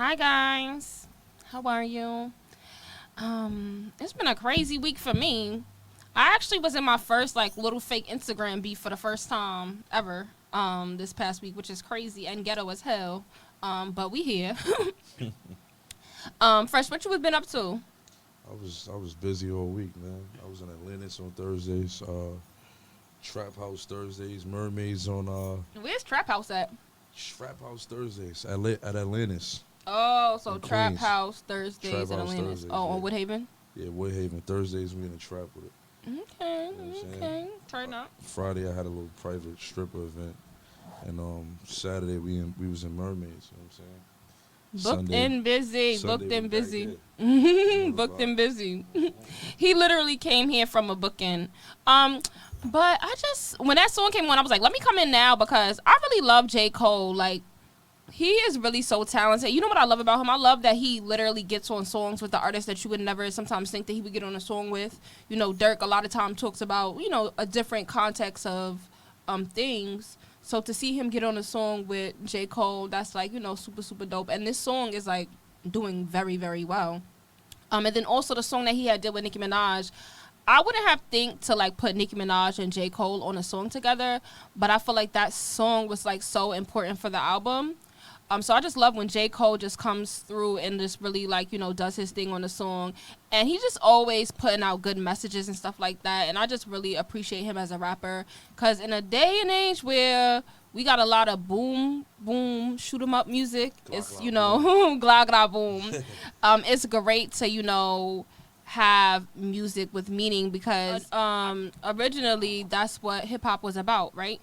Hi guys, how are you? It's been a crazy week for me. I actually was in my first like little fake Instagram beef for the first time ever this past week, which is crazy and ghetto as hell. But we here. Fresh, what you been up to? I was busy all week, man. I was in Atlantis on Thursdays, Trap House Thursdays, Mermaids on Where's Trap House at? Trap House Thursdays at Atlantis. Oh, so In Trap Queens. House Thursdays Trap in House Atlantis. Thursdays, Oh, yeah. on Woodhaven. Yeah, Woodhaven Thursdays we in the trap with it. Okay, You know what I'm okay. Turn up. Friday I had a little private stripper event, and Saturday we was in Mermaids. You know what I'm saying? Booked Sunday- and busy. Sunday Booked we and back busy. here. Booked and busy. He literally came here from a booking. But I just when that song came on, I was like, let me come in now because I really love J. Cole. Like, he is really so talented. You know what I love about him? I love that he literally gets on songs with the artists that you would never sometimes think that he would get on a song with. You know, Dirk a lot of time talks about, you know, a different context of things. So to see him get on a song with J. Cole, that's like, you know, super, super dope. And this song is like doing very, very well. And then also the song that he had did with Nicki Minaj, I wouldn't have think to like put Nicki Minaj and J. Cole on a song together, but I feel like that song was like so important for the album. So I just love when J. Cole just comes through and just really like, you know, does his thing on the song. And he just always putting out good messages and stuff like that. And I just really appreciate him as a rapper. Because in a day and age where we got a lot of boom, boom, shoot 'em up music, Glah, it's, glah, you know, glah, glah, boom. It's great to, you know, have music with meaning because originally that's what hip-hop was about, right?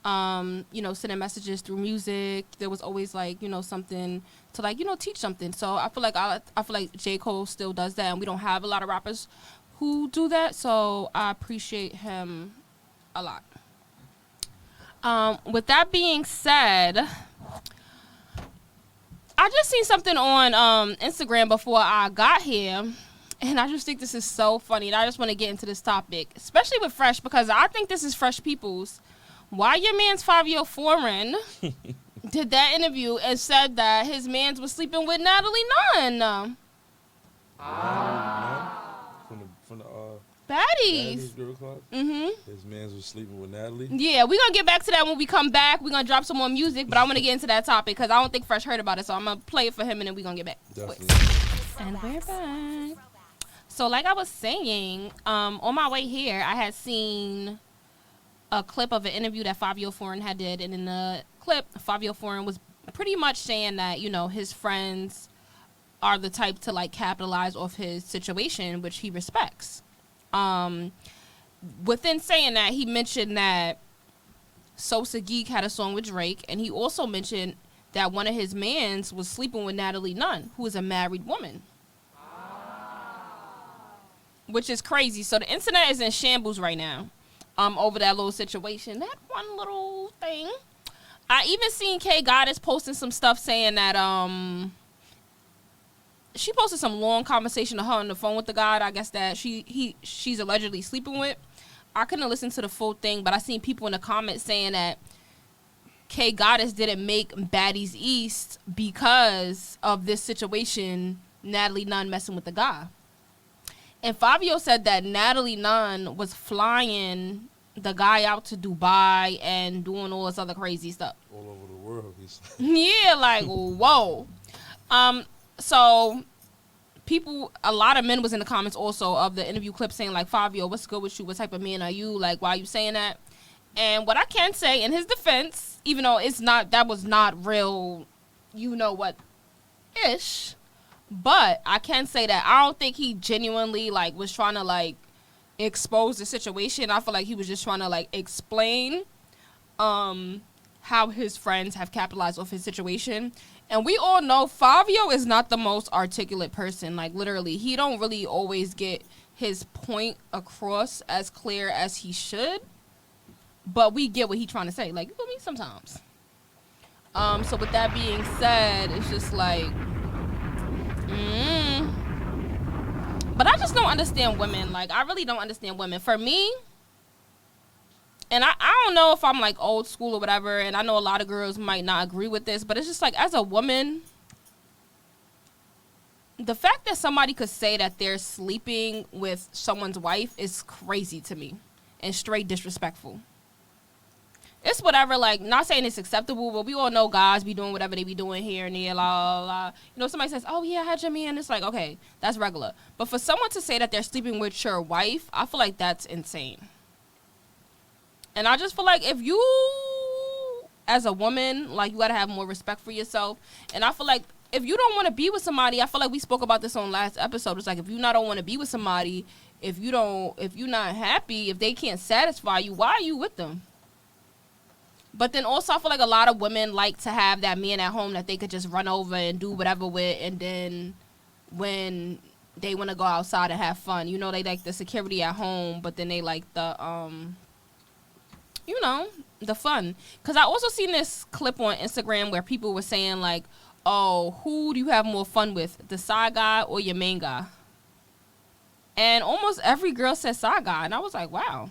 You know, sending messages through music. There was always like, you know, something to like, you know, teach something. So I feel like J. Cole still does that, and we don't have a lot of rappers who do that. So I appreciate him a lot. With that being said, I just seen something on Instagram before I got here, and I just think this is so funny, and I just want to get into this topic, especially with Fresh, because I think this is Fresh People's. Why your man's 5-year foreign did that interview and said that his man's was sleeping with Natalie Nunn. From the Baddies. Girl Club. His mans was sleeping with Natalie. Yeah, we're going to get back to that when we come back. We're going to drop some more music, but I want to get into that topic because I don't think Fresh heard about it, so I'm going to play it for him and then we're going to get back. Definitely. And we're back. So like I was saying, on my way here, I had seen a clip of an interview that Fabio Foreign had did, and in the clip, Fabio Foreign was pretty much saying that, you know, his friends are the type to like capitalize off his situation, which he respects. Within saying that, he mentioned that Sosa Geek had a song with Drake, and he also mentioned that one of his mans was sleeping with Natalie Nunn, who is a married woman. Which is crazy. So the internet is in shambles right now. Over that little situation, that one little thing. I even seen K Goddess posting some stuff saying that she posted some long conversation of her on the phone with the guy, I guess that she's allegedly sleeping with. I couldn't listen to the full thing, but I seen people in the comments saying that K Goddess didn't make Baddies East because of this situation, Natalie Nunn messing with the guy. And Fabio said that Natalie Nunn was flying the guy out to Dubai and doing all this other crazy stuff. All over the world. Yeah, like, whoa. So a lot of men was in the comments also of the interview clip saying like, Fabio, what's good with you? What type of man are you? Like, why are you saying that? And what I can say in his defense, even though that was not real, you know what, ish. But I can say that I don't think he genuinely like was trying to like expose the situation. I feel like he was just trying to like explain how his friends have capitalized off his situation. And we all know Fabio is not the most articulate person. Like literally, he don't really always get his point across as clear as he should. But we get what he's trying to say. Like, you feel me? Sometimes. So with that being said, it's just like but I just don't understand women. Like, I really don't understand women. For me, and I don't know if I'm, like, old school or whatever, and I know a lot of girls might not agree with this, but it's just, like, as a woman, the fact that somebody could say that they're sleeping with someone's wife is crazy to me and straight disrespectful. It's whatever, like, not saying it's acceptable, but we all know guys be doing whatever they be doing here and there, la, la, la. You know, somebody says, oh, yeah, I had your man. It's like, okay, that's regular. But for someone to say that they're sleeping with your wife, I feel like that's insane. And I just feel like if you, as a woman, like, you got to have more respect for yourself. And I feel like if you don't want to be with somebody, I feel like we spoke about this on last episode. It's like, if you not don't want to be with somebody, if you're not happy, if they can't satisfy you, why are you with them? But then also I feel like a lot of women like to have that man at home that they could just run over and do whatever with, and then when they want to go outside and have fun, you know, they like the security at home, but then they like the, you know, the fun. Because I also seen this clip on Instagram where people were saying like, oh, who do you have more fun with, the side guy or your main guy? And almost every girl said side guy, and I was like, wow.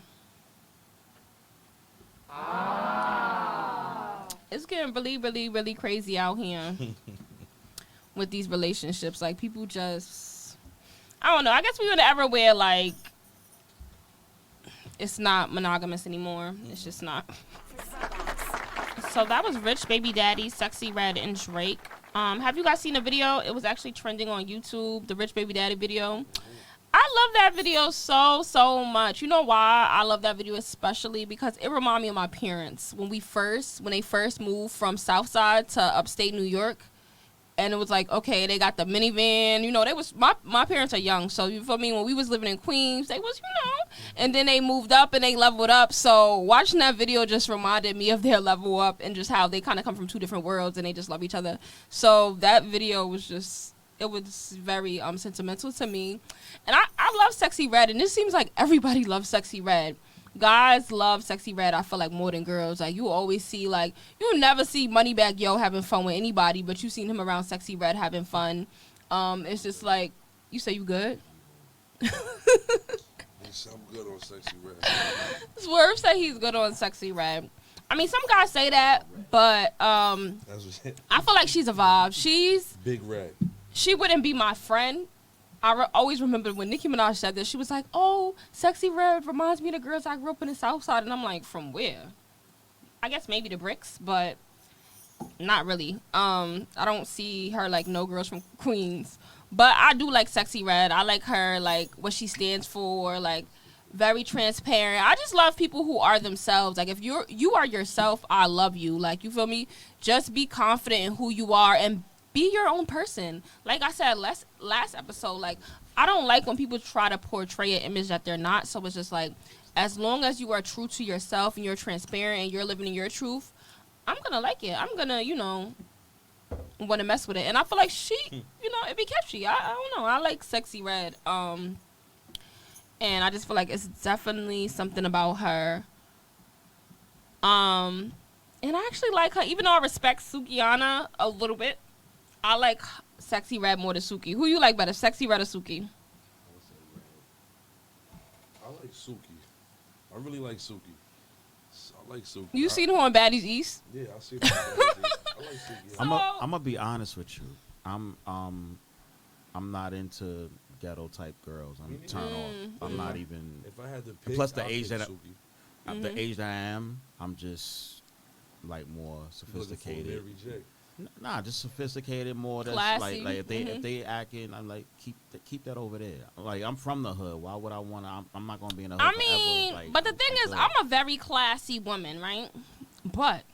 It's getting really, really, really crazy out here with these relationships. Like, people just, I don't know. I guess we would ever where, like, it's not monogamous anymore. It's just not. So that was Rich Baby Daddy, Sexyy Red, and Drake. Have you guys seen the video? It was actually trending on YouTube, the Rich Baby Daddy video. I love that video so much. You know why I love that video especially? Because it reminded me of my parents when they first moved from Southside to upstate New York. And it was like, okay, they got the minivan. You know, they was my parents are young, so you feel me? When we was living in Queens, they was, you know, and then they moved up and they leveled up. So watching that video just reminded me of their level up and just how they kind of come from two different worlds and they just love each other. So that video was just, it was very sentimental to me. And I love Sexyy Red, and it seems like everybody loves Sexyy Red. Guys love Sexyy Red, I feel like, more than girls. Like, you always see, like, you never see Moneybagg Yo having fun with anybody, but you seen him around Sexyy Red having fun. It's just like, you say you good? Yes, I'm good on Sexyy Red. Swerve said he's good on Sexyy Red. I mean, some guys say that, but I feel like she's a vibe. She's Big Red. She wouldn't be my friend. I always remember when Nicki Minaj said this. She was like, oh, Sexyy Red reminds me of the girls I grew up in the South Side. And I'm like, from where? I guess maybe the Bricks, but not really. I don't see her like no girls from Queens. But I do like Sexyy Red. I like her, like, what she stands for, like, very transparent. I just love people who are themselves. Like, if you are yourself, I love you. Like, you feel me? Just be confident in who you are and be your own person. Like I said last episode, like, I don't like when people try to portray an image that they're not. So it's just like, as long as you are true to yourself and you're transparent and you're living in your truth, I'm going to like it. I'm going to, you know, want to mess with it. And I feel like she, you know, it be catchy. I don't know. I like Sexyy Red. And I just feel like it's definitely something about her. And I actually like her, even though I respect Sukihana a little bit. I like Sexyy Red more than Suki. Who you like better, Sexyy Red or Suki? I like Suki. I really like Suki. I like Suki. You seen her on Baddies East? Yeah, I see her on Baddies East. I like Suki. I'm gonna be honest with you. I'm not into ghetto type girls. I'm turned off. I'm not even. If I had to pick, plus the I'll age pick that Suki. the age that I am, I'm just like more sophisticated. Mary J. Nah, just sophisticated more. That's classy. like if they acting, I'm like keep that over there. Like, I'm from the hood. Why would I want to? I'm not gonna be in the hood I mean, forever. Like, but the thing is, I'm a very classy woman, right? But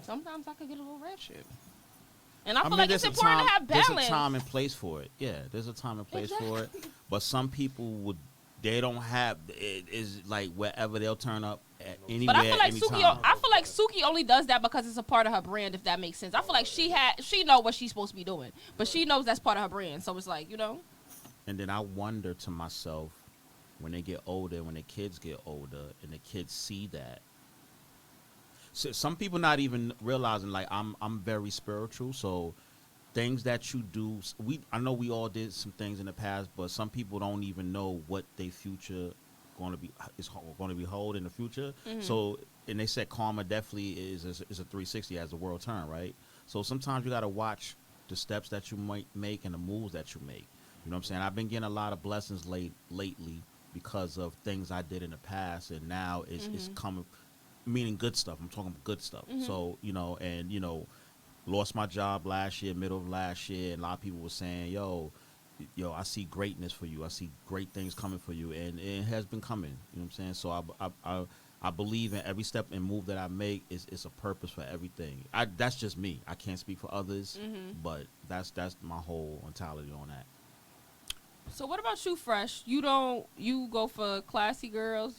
sometimes I could get a little ratchet. And I feel like it's important to have balance. There's a time and place for it. Yeah, there's a time and place for it. But some people they don't have it. Is like wherever they'll turn up at anywhere. But I feel like Suki only does that because it's a part of her brand, if that makes sense. I feel like she know what she's supposed to be doing, but she knows that's part of her brand. So it's like, you know. And then I wonder to myself, when they get older, when the kids get older, and the kids see that. So some people not even realizing, like, I'm very spiritual, so things that you do, I know we all did some things in the past, but some people don't even know what their future is going to be hold in the future. Mm-hmm. So, and they said karma definitely is a 360 as the world turn, right? So sometimes you got to watch the steps that you might make and the moves that you make. You know what I'm saying? I've been getting a lot of blessings lately because of things I did in the past, and now it's coming, meaning good stuff. I'm talking good stuff. So, lost my job last year, middle of last year, and a lot of people were saying, yo, I see greatness for you. I see great things coming for you, and it has been coming. You know what I'm saying? So I believe in every step and move that I make is a purpose for everything. That's just me. I can't speak for others, but that's my whole mentality on that. So what about you, Fresh? You go for classy girls?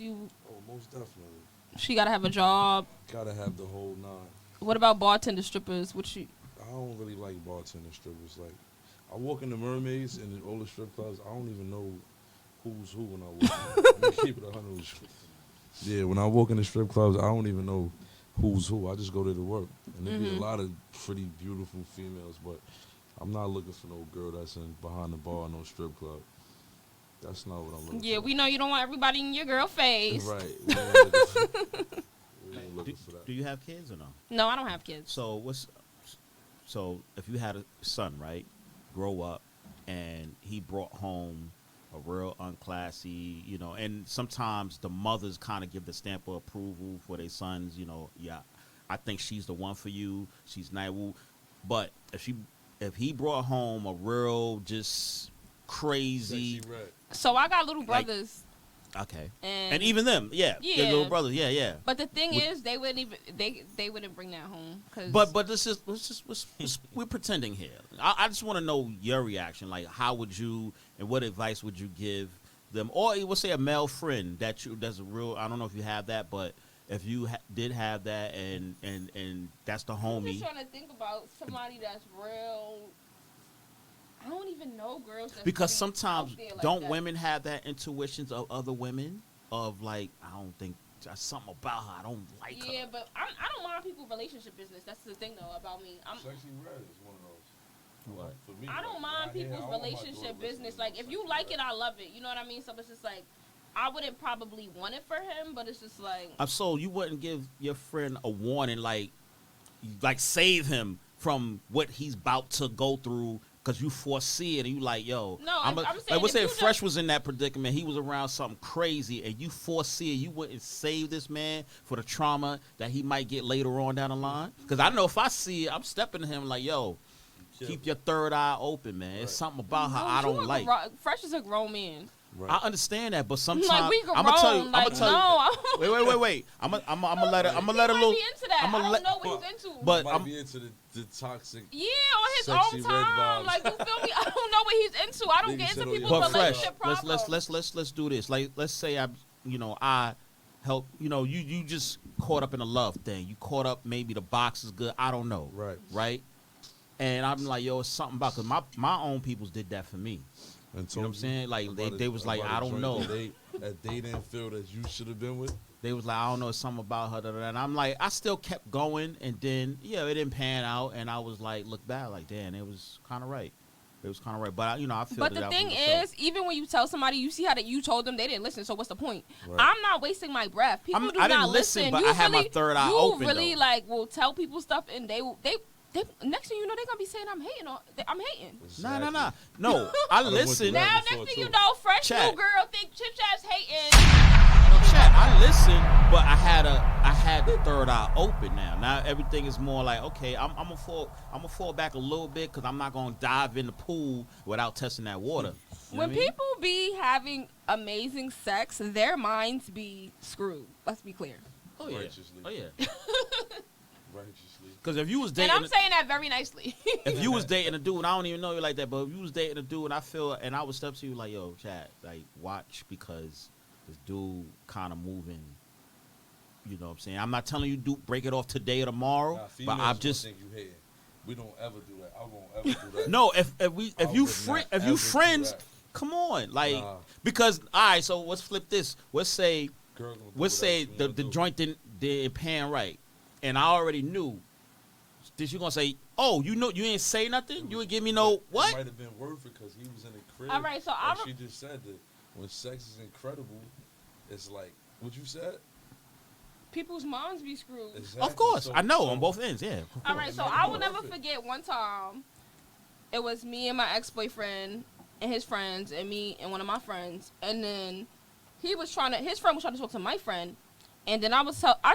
Most definitely. She gotta have a job. Gotta have the whole nine. What about bartender strippers? I don't really like bartender strippers. Like, I walk in the Mermaids and all the strip clubs. I don't even know who's who when I walk in. I'm gonna keep it 100. Yeah, when I walk in the strip clubs, I don't even know who's who. I just go there to work. And there be a lot of pretty beautiful females, but I'm not looking for no girl that's behind the bar in no strip club. That's not what I'm looking for. Yeah, we know you don't want everybody in your girl face. Right. We ain't looking for that. Do you have kids or no? No, I don't have kids. So if you had a son, right, grow up, and he brought home a real unclassy, and sometimes the mothers kind of give the stamp of approval for their sons, yeah, I think she's the one for you. She's nice. But if he brought home a real just crazy, Sexyy Red. So I got little brothers. Okay. And even them, yeah. Their little brothers, yeah. But the thing is, they wouldn't bring that home. But we're pretending here. I just want to know your reaction. Like, how would you, and what advice would you give them? Or we'll say a male friend that's a real, I don't know if you have that, but if you did have that and that's the homie. I'm just trying to think about somebody that's real. I don't even know girls. Because sometimes don't that. Women have that intuitions of other women of like, I don't think there's something about her. I don't like her. Yeah, but I don't mind people's relationship business. That's the thing though about me. Sexyy Red is one of those. What? For me, I don't mind people's relationship business. Like if you like it, I love it. You know what I mean? So it's just like I wouldn't probably want it for him, but it's just like. So you wouldn't give your friend a warning, like save him from what he's about to go through. Because you foresee it and you like, yo. No, I'm saying like, let's say if Fresh just was in that predicament, he was around something crazy, and you foresee it, you wouldn't save this man for the trauma that he might get later on down the line? Because I know if I see it, I'm stepping to him like, yo, keep your third eye open, man. Right. It's something about her I don't like. Fresh is a grown man. Right. I understand that, but sometimes like we grown. I'm gonna tell you. Like, Wait. I'm gonna let her. I'm gonna let her. He might be into that. I don't know what he's into. But might be into the toxic. Yeah, on his own time. Like you feel me? I don't know what he's into. I don't get into people's relationship problems. Let's do this. Like let's say I help. You just caught up in a love thing. You caught up. Maybe the box is good. I don't know. Right. And I'm like, yo, it's something about because my own peoples did that for me. You know what I'm saying? Like they was like, I don't know. That they didn't feel that you should have been with. They was like, I don't know, it's something about her. And I'm like, I still kept going, and then it didn't pan out, and I was like, look back, like, damn, it was kind of right. It was kind of right, but I feel. But the thing is, even when you tell somebody, you see how that you told them they didn't listen. So what's the point? Right. I'm not wasting my breath. People do I didn't not listen. But I had my third eye open. You really though. will tell people stuff, and they next thing you know, they're gonna be saying I'm hating. Exactly. No, I listen. Now next thing you know, Fresh Chat. new girl think ChitChat's hating. Chat, I listen, but I had the third eye open now. Now everything is more like, okay, I'm gonna fall back a little bit because I'm not gonna dive in the pool without testing that water. When people be having amazing sex, their minds be screwed. Let's be clear. Oh yeah. Righteously. Because if you was dating, and I'm saying that very nicely. If you was dating a dude, I don't even know you like that, but if you was dating a dude, and I would step to you like, yo, Chad, like watch because this dude kind of moving. You know what I'm saying? I'm not telling you break it off today or tomorrow, but I'm just. Think you hating. We don't ever do that. I won't ever do that. No, if you friends, come on, like because all right. So let's flip this. Let's say the joint didn't pan right, and I already knew. Did you gonna say, oh, you ain't say nothing? You ain't give me no what? It might have been worth it because he was in the crib. All right, so she just said that when sex is incredible, it's like what you said. People's minds be screwed. Exactly. Of course, I know on both ends. Yeah. All right, so I will never forget one time. it was me and my ex-boyfriend and his friends and me and one of my friends. And then his friend was trying to talk to my friend. And then I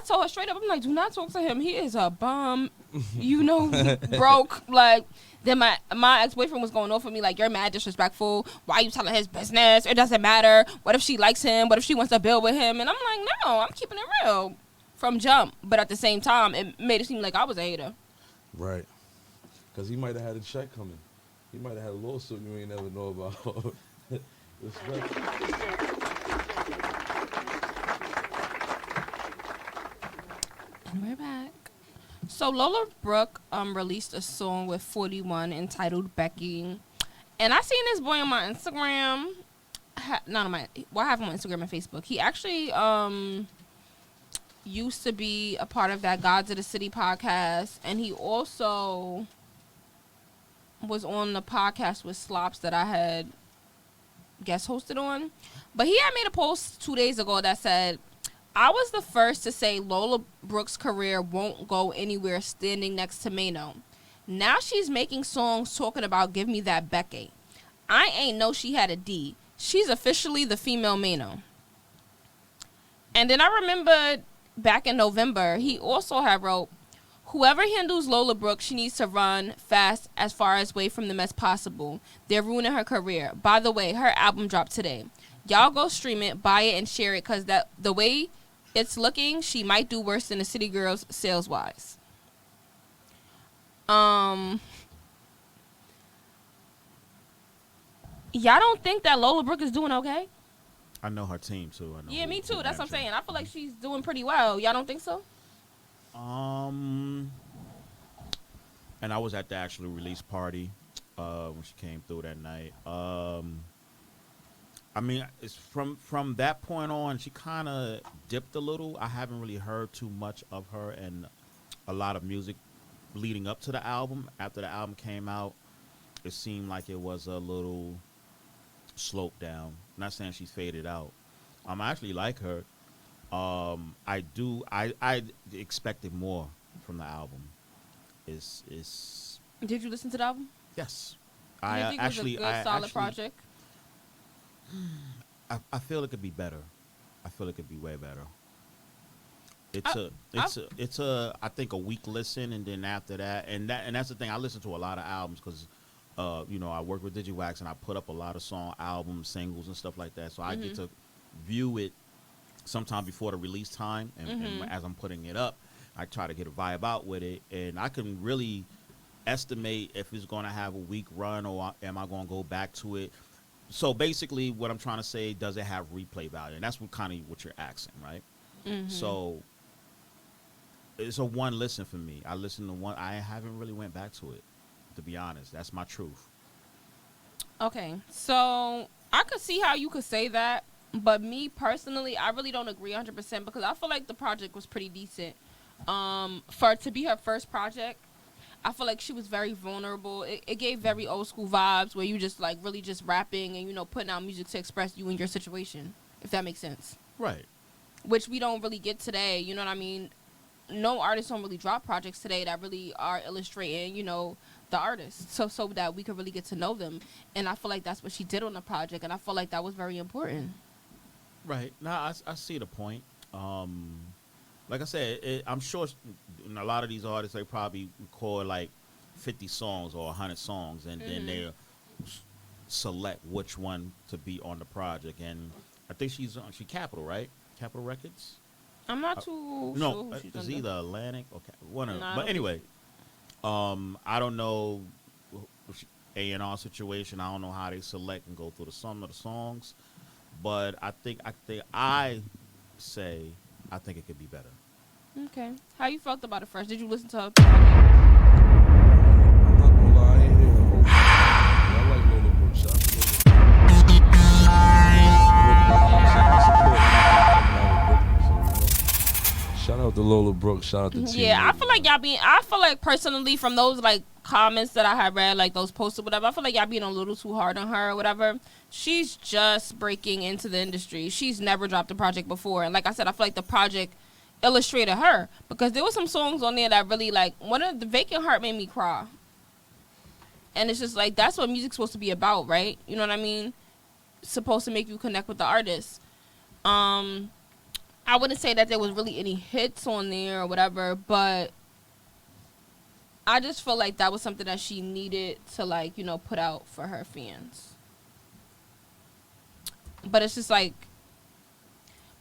told her straight up, I'm like, do not talk to him. He is a bum. You know, he broke. Like, then my ex-boyfriend was going off with me, like, you're mad disrespectful. Why are you telling his business? It doesn't matter. What if she likes him? What if she wants to build with him? And I'm like, no, I'm keeping it real from jump. But at the same time, it made it seem like I was a hater. Right. Because he might have had a check coming. He might have had a lawsuit you ain't never know about. And we're back. So Lola Brooke released a song with 41 entitled Becky. And I seen this boy on my Instagram. I have him on Instagram and Facebook. He actually used to be a part of that Gods of the City podcast. And he also was on the podcast with Slops that I had guest hosted on. But he had made a post 2 days ago that said, I was the first to say Lola Brooke's career won't go anywhere standing next to Mano. Now she's making songs talking about give me that Becky. I ain't know she had a D. She's officially the female Mano. And then I remembered back in November, he also had wrote, whoever handles Lola Brooke, she needs to run fast as far away from them as possible. They're ruining her career. By the way, her album dropped today. Y'all go stream it, buy it, and share it, because the way it's looking, she might do worse than the City Girls sales-wise. Y'all don't think that Lola Brooke is doing okay? I know her team too. Yeah, me too. That's what I'm saying. I feel like she's doing pretty well. Y'all don't think so? And I was at the actual release party when she came through that night. I mean, it's from that point on, she kind of dipped a little. I haven't really heard too much of her and a lot of music leading up to the album. After the album came out, it seemed like it was a little sloped down. I'm not saying she's faded out. I actually like her. I expected more from the album. Did you listen to the album? Yes. Do you think it was a good, solid project? I feel it could be better. I feel it could be way better. It's I think a week listen, and then after that, and that's the thing. I listen to a lot of albums because, I work with DigiWax and I put up a lot of albums, singles, and stuff like that. So I get to view it sometime before the release time, and as I'm putting it up, I try to get a vibe out with it, and I can really estimate if it's going to have a week run or am I going to go back to it. So basically, what I'm trying to say, does it have replay value? And that's what you're asking, right? Mm-hmm. So it's a one listen for me. I listened to one. I haven't really went back to it, to be honest. That's my truth. Okay, so I could see how you could say that, but me personally, I really don't agree 100% because I feel like the project was pretty decent. For it to be her first project, I feel like she was very vulnerable. It gave very old school vibes where you just like really just rapping and, putting out music to express you and your situation, if that makes sense. Right. Which we don't really get today, you know what I mean? No artists don't really drop projects today that really are illustrating, the artists, so that we could really get to know them. And I feel like that's what she did on the project, and I feel like that was very important. Right. Now, I see the point. Like I said, I'm sure a lot of these artists, they probably record like 50 songs or 100 songs, and then they'll select which one to be on the project. And I think she Capitol, right? Capitol Records? I'm not too sure. No, it's either Atlantic or one of them. But anyway, I don't know A&R situation. I don't know how they select and go through some of the songs. But I think it could be better. Okay. How you felt about it first? Did you listen to her? I'm not gonna lie, I ain't hear the whole thing. I like Lola Brooke. Shout out to Lola Brooke. Shout out to T. Yeah, I feel like personally from those like comments that I had read, like those posts or whatever, I feel like y'all being a little too hard on her or whatever. She's just breaking into the industry. She's never dropped a project before. And like I said, I feel like the project illustrated her because there were some songs on there that really like one of the Vacant Heart made me cry. And it's just like, that's what music's supposed to be about, right? You know what I mean? It's supposed to make you connect with the artist. I wouldn't say that there was really any hits on there or whatever, but I just feel like that was something that she needed to, like, you know, put out for her fans. But it's just like,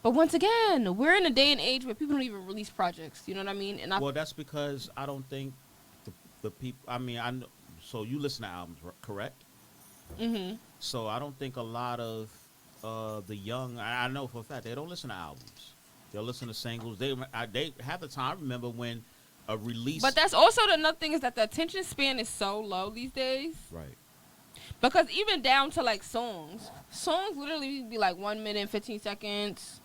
but once again, we're in a day and age where people don't even release projects. You know what I mean? And Well, that's because I don't think the people. I mean, I know. So you listen to albums, correct? Mm-hmm. So I don't think a lot of the young. I know for a fact they don't listen to albums. They'll listen to singles. They have the time. I remember when a release. But that's also another thing, is that the attention span is so low these days. Right. Because even down to like songs literally be like 1 minute and 15 seconds,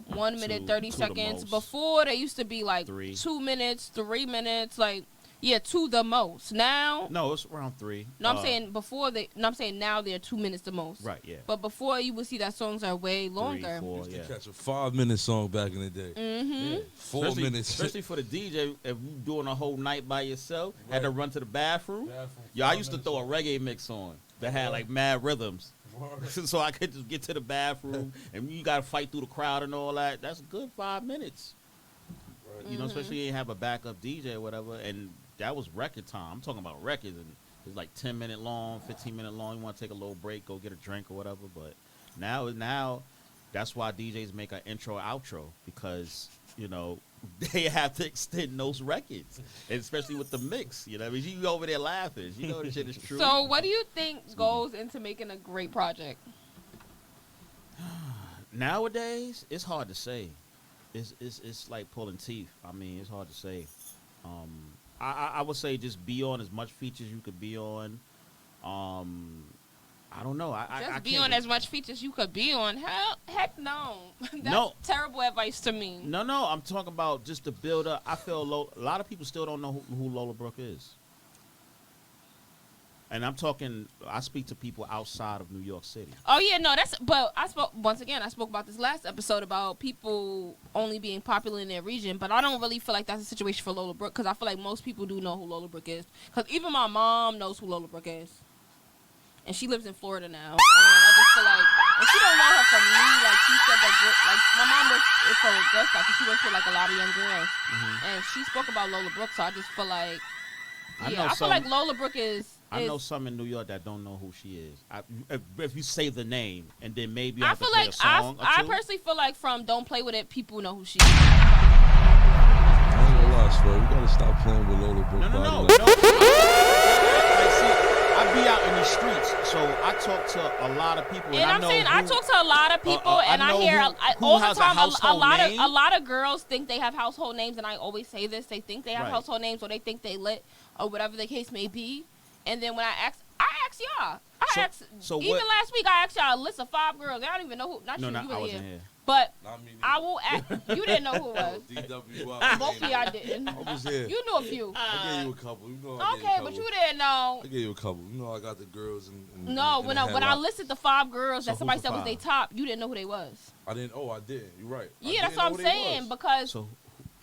1 minute 30 seconds. Before they used to be like 2 minutes, 3 minutes, like. Yeah, to the most. Now, no, it's around 3. No, I'm saying before they. No, I'm saying now they're 2 minutes the most. Right. Yeah. But before, you would see that songs are way longer. 3, 4, used to catch a 5-minute song back in the day. Mm-hmm. Yeah. 4 minutes. Especially for the DJ, if you doing a whole night by yourself, had to run to the bathroom. Yeah, I used to throw a reggae mix on that had like mad rhythms, so I could just get to the bathroom, and you got to fight through the crowd and all that. That's a good 5 minutes. Right. You know, especially you ain't have a backup DJ or whatever, and that was record time. I'm talking about records, and it's like 10-minute long, 15-minute long. You want to take a little break, go get a drink or whatever. But now, that's why DJs make an intro, outro, because you know they have to extend those records, and especially with the mix. You know, I mean, you over there laughing. You know, the shit is true. So, what do you think goes into making a great project? Nowadays, it's hard to say. It's like pulling teeth. I mean, it's hard to say. I would say just be on as much features you could be on. I don't know. I be on as much features you could be on. Heck no. That's no. Terrible advice to me. No. I'm talking about just the build up. I feel a lot of people still don't know who Lola Brooke is. And I'm talking, I speak to people outside of New York City. Oh, yeah, no, but I spoke about this last episode about people only being popular in their region, but I don't really feel like that's a situation for Lola Brooke, because I feel like most people do know who Lola Brooke is. Because even my mom knows who Lola Brooke is. And she lives in Florida now. And I just feel like, and she don't know her from me, like she said that, like, my mom works for a girl scout, so she works with, like, a lot of young girls. Mm-hmm. And she spoke about Lola Brooke, so I just feel like, I feel like Lola Brooke is... I know some in New York that don't know who she is. If you say the name, and then maybe I feel play like a song or two. I personally feel like from Don't Play With It, people know who she is. I ain't gonna lie, swear. We gotta stop playing with Lola Brooke. No. I be out in the streets, so I talk to a lot of people. And I'm saying I talk to a lot of people, and I hear all the time a lot of girls think they have household names, and I always say this: they think they have household names, or they think they lit, or whatever the case may be. And then when I ask y'all. Even last week I asked y'all a list of 5 girls. I don't even know who. Not you, you were here. But I will ask. You didn't know who it was. DWI. Both of y'all didn't. I was here. You knew a few. I gave you a couple. You know okay, but you didn't know. I gave you a couple. You know I got the girls and when I listed the 5 girls that somebody said was they top, you didn't know who they was. I didn't. Oh, I didn't. You're right. Yeah, that's what I'm saying, because. So,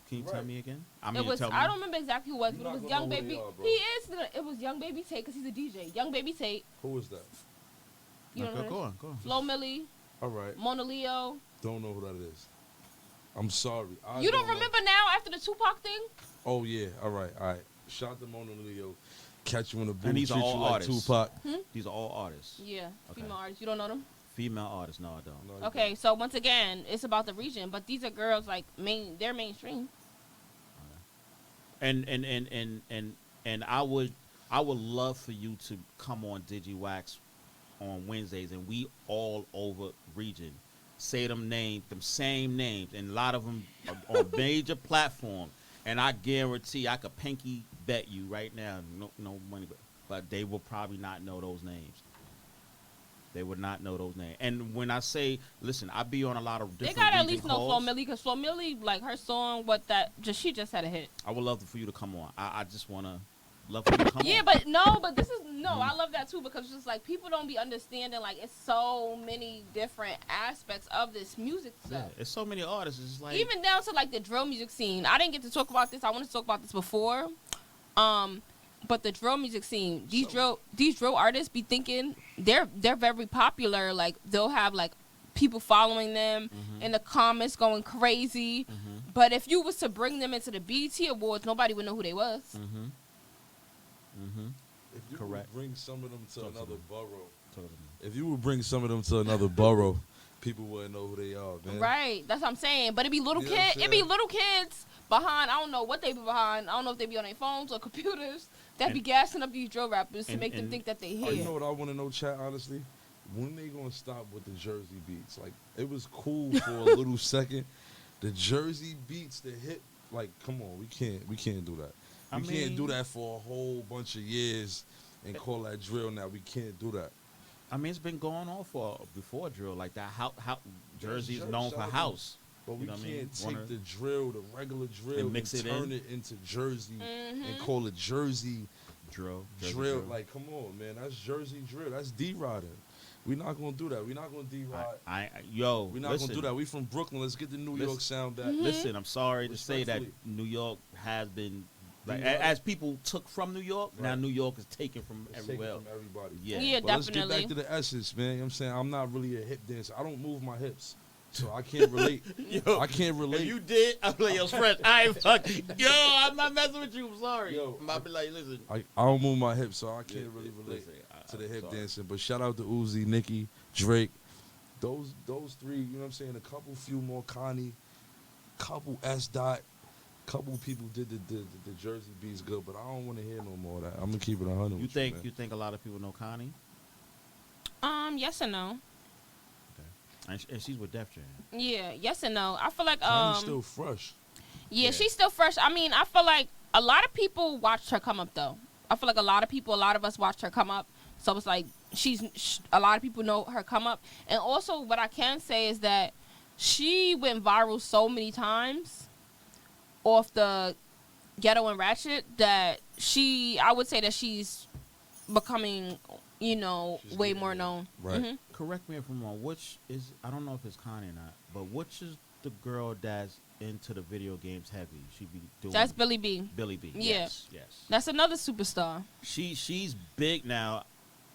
can you tell me again? I don't remember exactly who it was, but it was Young Baby. It was Young Baby Tate, because he's a DJ. Young Baby Tate. Who is that? You know go on. Flo Milli. All right. Mona Leo. Don't know who that is. I'm sorry. You don't remember now after the Tupac thing? Oh, yeah. All right. Shout out to Mona Leo. Catch you in the booth. And these are all artists. Tupac. These are all artists. Yeah. Female artists. You don't know them? Female artists. No, I don't. No, okay. So, once again, it's about the region. But these are girls, like, they're mainstream. And I would love for you to come on DigiWax on Wednesdays, and we all over region say them same names, and a lot of them are on major platforms. And I guarantee I could pinky bet you right now, no money, but they will probably not know those names. They would not know those names. And when I say, listen, I be on a lot of different. They gotta at least know Flo Milli, because Flo Milli, like her song, she just had a hit. I would love for you to come on. I just wanna love for you to come on. Yeah, but this is I love that too, because it's just like people don't be understanding, like, it's so many different aspects of this music stuff. Yeah, it's so many artists. It's like even down to like the drill music scene. I didn't get to talk about this. I wanted to talk about this before. But the drill music scene, these drill artists be thinking they're very popular. Like they'll have like people following them in the comments going crazy. But if you was to bring them into the BET Awards, nobody would know who they was. If you Correct. would bring some of them to another borough, Totally. if you would bring some of them to another borough, people wouldn't know who they are, man. Right, that's what I'm saying. But it be little You know what I'm kids. It be saying? little kids behind. I don't know what they be behind. I don't know if they be on their phones or computers that be gassing up these drill rappers to make them think that they Oh, here. you know what I want to know, chat, honestly? When they gonna stop with the Jersey beats? Like, it was cool for a little second. The Jersey beats, the hit, like, come on, we can't do that. We can't do that for a whole bunch of years and call that drill now. We can't do that. I mean, it's been going on for before drill. Like that, how Jersey's Jersey, known for shout out house. But we You know what I can't mean? take the drill, the regular drill, And mix it turn in. it into Jersey and call it Jersey drill. drill. Like, come on, man. That's Jersey drill. That's D-Riding. We're not going to do that. We're not going to D-Ride. We're not going to do that. We from Brooklyn. Let's get the New York sound back. Listen, I'm sorry to say that Respectfully. New York has been, like, D-Ride. as people took from New York, now Right. New York is taken from It's everywhere taken else. from everybody. Yeah. Yeah, But definitely. let's get back to the essence, man. You know what I'm saying? I'm not really a hip dancer. I don't move my hips. So I can't relate. Yo, I can't relate. If you did, I'm like, yo, friend, I ain't fucking. Yo, I'm not messing with you. I'm sorry. Yo, I'm about to be like, listen. I don't move my hips, so I can't Yeah, really relate listen, to the I'm hip sorry. dancing. But shout out to Uzi, Nicki, Drake. Those three, you know what I'm saying? A couple few more, Connie, couple S Dot, couple people did the Jersey beats good, but I don't want to hear no more of that. I'm gonna keep it 100. You with think man. you think a lot of people know Connie? Yes and no. And she's with Def Jam. Yeah, yes and no. I feel like Connie's still fresh. yeah, she's still fresh. I mean, I feel like a lot of people watched her come up though. I feel like a lot of us watched her come up. So it's like a lot of people know her come up. And also what I can say is that she went viral so many times off the Ghetto and Ratchet that I would say that she's becoming, She's way getting more there. known. Right. Mhm. Correct me if I'm wrong. I don't know if it's Connie or not, but which is the girl that's into the video games heavy? She be doing. That's Billy B. Billy B. Yeah. Yes. Yes. That's another superstar. She's big now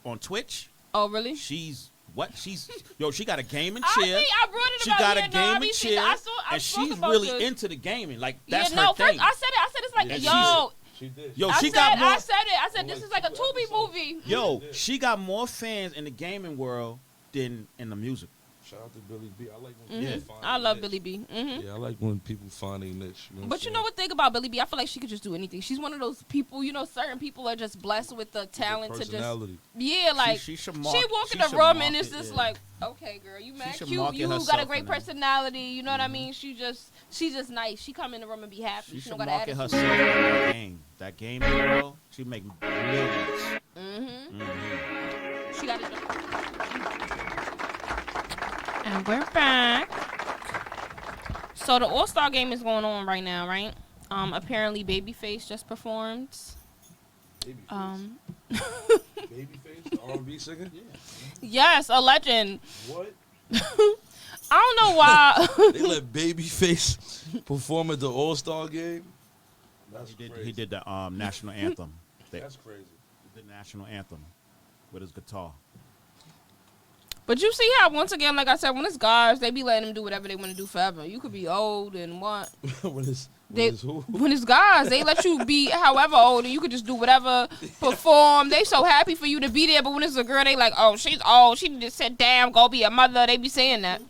on Twitch. Oh, really? She got a gaming I chair. brought it She about got yeah, a no, I gaming mean, chair, I and spoke she's about really this. into the gaming. Like that's yeah, no, her thing. first I said it's like, And yo, She did. Yo, I she said, got more. I said it. I said this like is like a 2 Tubi episodes. movie. Yo, she got more fans in the gaming world than in the music. Shout out to Billy B. I like when Mhm. people find I their love niche. Billy B. hmm Yeah, I like when people find their niche. But you know what thing about Billy B? I feel like she could just do anything. She's one of those people, certain people are just blessed with the talent to just, personality. yeah, like she should she market- walk she in the should room and it's market, just yeah. like, okay, girl, you mad should cute, market you got a herself great in that. personality. You know what I mean? She's just nice. She come in the room and be happy. She She don't should got market attitude. herself in that game. That gaming girl, she make millions. She got it. And we're back. So the All-Star game is going on right now, right? Apparently Babyface just performed. Babyface. Babyface, the R&B singer. Yes, a legend. What? I don't know why. They let Babyface perform at the All-Star game. That's He did the national anthem. That's crazy. He did the national anthem with his guitar. But you see how, once again, like I said, when it's guys, they be letting them do whatever they want to do forever. You could be old and what? when it's who? When it's guys, they let you be however old and you could just do whatever, perform. They so happy for you to be there. But when it's a girl, they like, oh, she's old. She just sit down, go be a mother. They be saying that.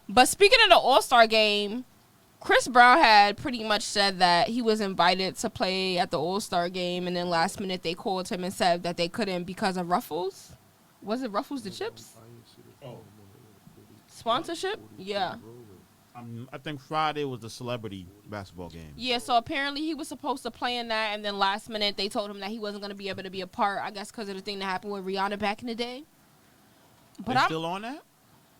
But speaking of the All-Star game, Chris Brown had pretty much said that he was invited to play at the All-Star game, and then last minute they called him and said that they couldn't because of Ruffles. Was it Ruffles the Chips? Sponsorship? Yeah. I think Friday was the celebrity basketball game. Yeah, so apparently he was supposed to play in that, and then last minute they told him that he wasn't going to be able to be a part, I guess because of the thing that happened with Rihanna back in the day. But They I'm still on that?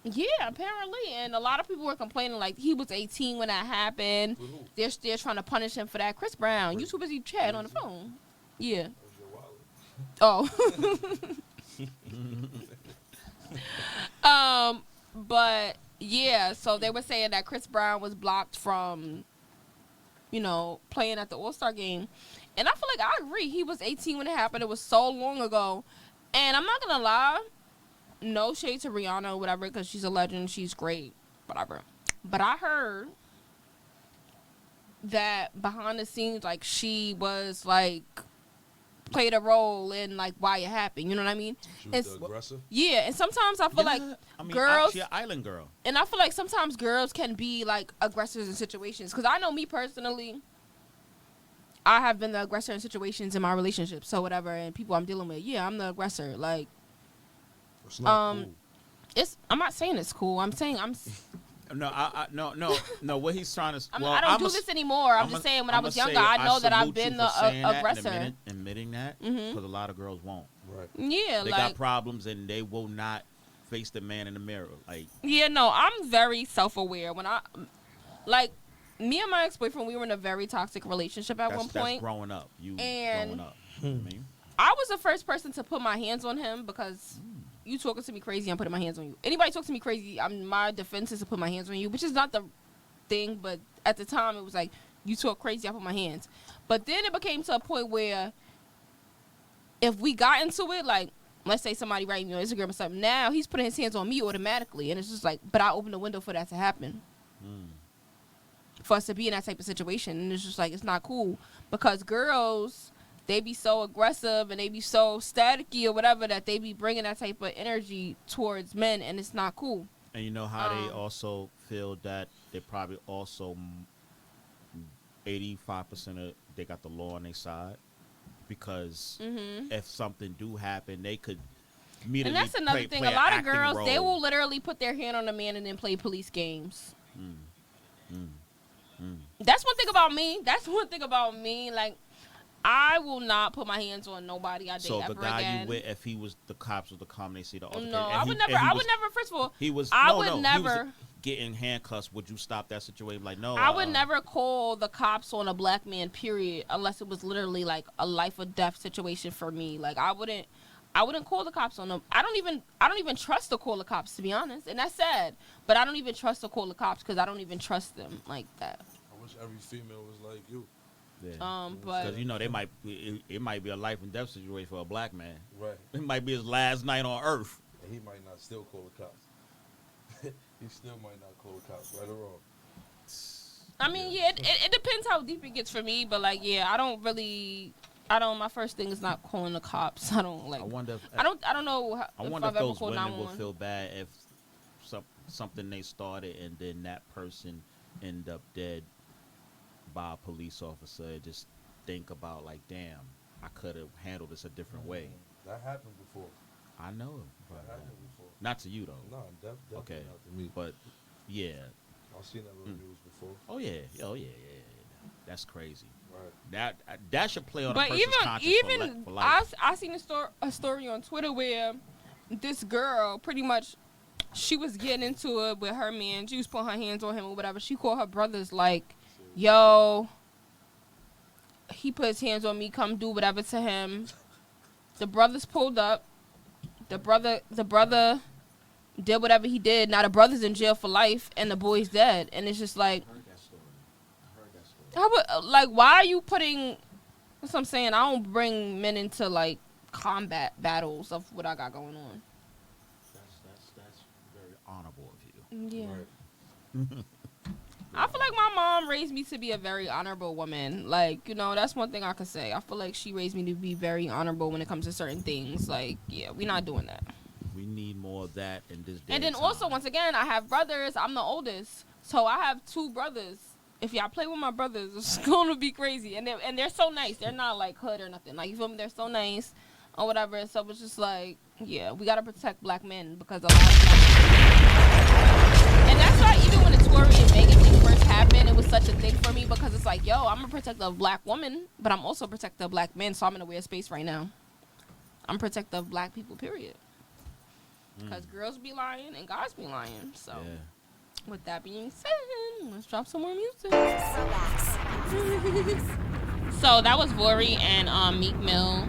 Yeah, apparently. And a lot of people were complaining like he was 18 when that happened. They're still trying to punish him for that. Chris Brown, you too busy chatting on the phone. Yeah. Oh. But yeah, so they were saying that Chris Brown was blocked from playing at the All-Star game. And I feel like I agree. He was 18 when it happened. It was so long ago. And I'm not going to lie. No shade to Rihanna or whatever, because she's a legend. She's great. Whatever. But I heard that behind the scenes, like, she was, like, played a role in, like, why it happened. You know what I mean? She was the aggressor? Yeah, and sometimes I feel like girls... She's an island girl. And I feel like sometimes girls can be, like, aggressors in situations. Because I know me personally, I have been the aggressor in situations in my relationship. So whatever, and people I'm dealing with, yeah, I'm the aggressor. Like, it's not cool. I'm not saying it's cool. I'm saying No. What he's trying to. I don't do this anymore. I'm just saying when I was younger, I know that I've been the aggressor. Admitting that, because a lot of girls won't. Right. Yeah, they got problems and they will not face the man in the mirror. Like. Yeah, no, I'm very self-aware. When me and my ex-boyfriend, we were in a very toxic relationship at one point. That's growing up. Growing up. I was the first person to put my hands on him because. You talking to me crazy, I'm putting my hands on you. Anybody talks to me crazy, my defense is to put my hands on you, which is not the thing, but at the time it was like, you talk crazy, I put my hands. But then it became to a point where if we got into it, like, let's say somebody writing me on Instagram or something, now he's putting his hands on me automatically, and it's just like, but I opened the window for that to happen. For us to be in that type of situation, and it's just like, it's not cool. Because girls... they be so aggressive and they be so staticky or whatever that they be bringing that type of energy towards men, and it's not cool. And you know how they also feel that they probably also 85% of they got the law on their side, because if something do happen, they could immediately. And that's another thing. A lot of girls they will literally put their hand on a man and then play police games. That's one thing about me. Like. I will not put my hands on nobody I date ever again. So the guy you with, if he was the cops was to come, they see the altercation. No, I would never. First of all, he was. I would never he was getting handcuffs. Would you stop that situation? Like, no. I would never call the cops on a black man. Period. Unless it was literally like a life or death situation for me. Like I wouldn't call the cops on them. I don't even trust to call the cops, to be honest. And that's sad. But I don't even trust to call the cops because I don't even trust them like that. I wish every female was like you. Yeah. But because it might be a life and death situation for a black man. Right. It might be his last night on earth. And he might not still call the cops. He still might not call the cops, right or wrong. I mean, yeah, it depends how deep it gets for me. But like, yeah, I don't. My first thing is not calling the cops. I don't like. I don't know. I wonder if those women would feel bad if something they started and then that person end up dead by a police officer. Just think about like, damn, I could have handled this a different way. That happened before. I know. That happened before. Not to you though. No, definitely okay. Not to me. But yeah, I've seen that on the news before. Oh yeah. That's crazy. Right. That should play on but a person's conscience for life. I seen a story on Twitter where this girl pretty much she was getting into it with her man. She was putting her hands on him or whatever. She called her brothers like, yo, he put his hands on me, come do whatever to him. The brothers pulled up. The brother did whatever he did. Now the brother's in jail for life and the boy's dead. And it's just like, I would, like, why are you putting, that's what I'm saying, I don't bring men into like combat battles of what I got going on. That's very honorable of you. Yeah. Right. I feel like my mom raised me to be a very honorable woman. Like, you know, that's one thing I could say. I feel like she raised me to be very honorable when it comes to certain things. Like, yeah, we're not doing that. We need more of that in this day. And then also, once again, I have brothers. I'm the oldest. So I have two brothers. If y'all play with my brothers, it's going to be crazy. And they're so nice. They're not like hood or nothing. Like, you feel me? They're so nice or whatever. So it's just like, yeah, we got to protect black men because a lot of and that's why even when the Tory and Megan thing first happened, it was such a thing for me because it's like, yo, I'm a protective black woman, but I'm also a protective black man, so I'm in a weird space right now. I'm protective black people, period. Because girls be lying and guys be lying. So, with that being said, let's drop some more music. So that was Vori and Meek Mill.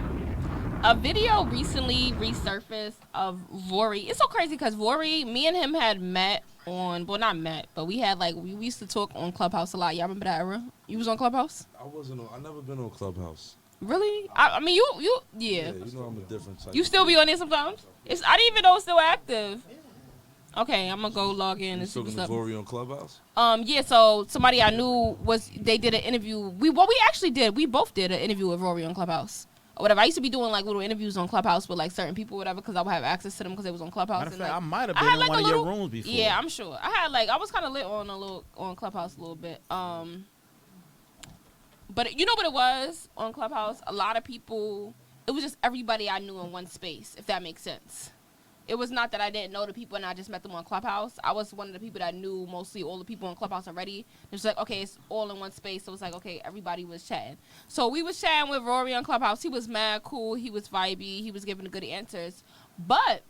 A video recently resurfaced of Rory. It's so crazy because Rory, me and him had met on, well, not met, but we had like, we used to talk on Clubhouse a lot. Y'all remember that era? You was on Clubhouse? I never been on Clubhouse. Really? I mean, you, Yeah, you know I'm a different type. You still be on there sometimes? I didn't even know it's still active. Okay, I'm gonna go log in and see what's up. Rory on Clubhouse? Yeah. So somebody I knew they did an interview. We both did an interview with Rory on Clubhouse or whatever. I used to be doing like little interviews on Clubhouse with like certain people, or whatever, because I would have access to them because they was on Clubhouse. Matter of fact, like, I might have been in one of your rooms before. Yeah, I'm sure. I was kind of lit on Clubhouse a little bit. But you know what it was on Clubhouse? A lot of people. It was just everybody I knew in one space, if that makes sense. It was not that I didn't know the people and I just met them on Clubhouse. I was one of the people that knew mostly all the people on Clubhouse already. It's like, okay, it's all in one space. So it's like, okay, everybody was chatting. So we was chatting with Rory on Clubhouse. He was mad cool. He was vibey. He was giving good answers. But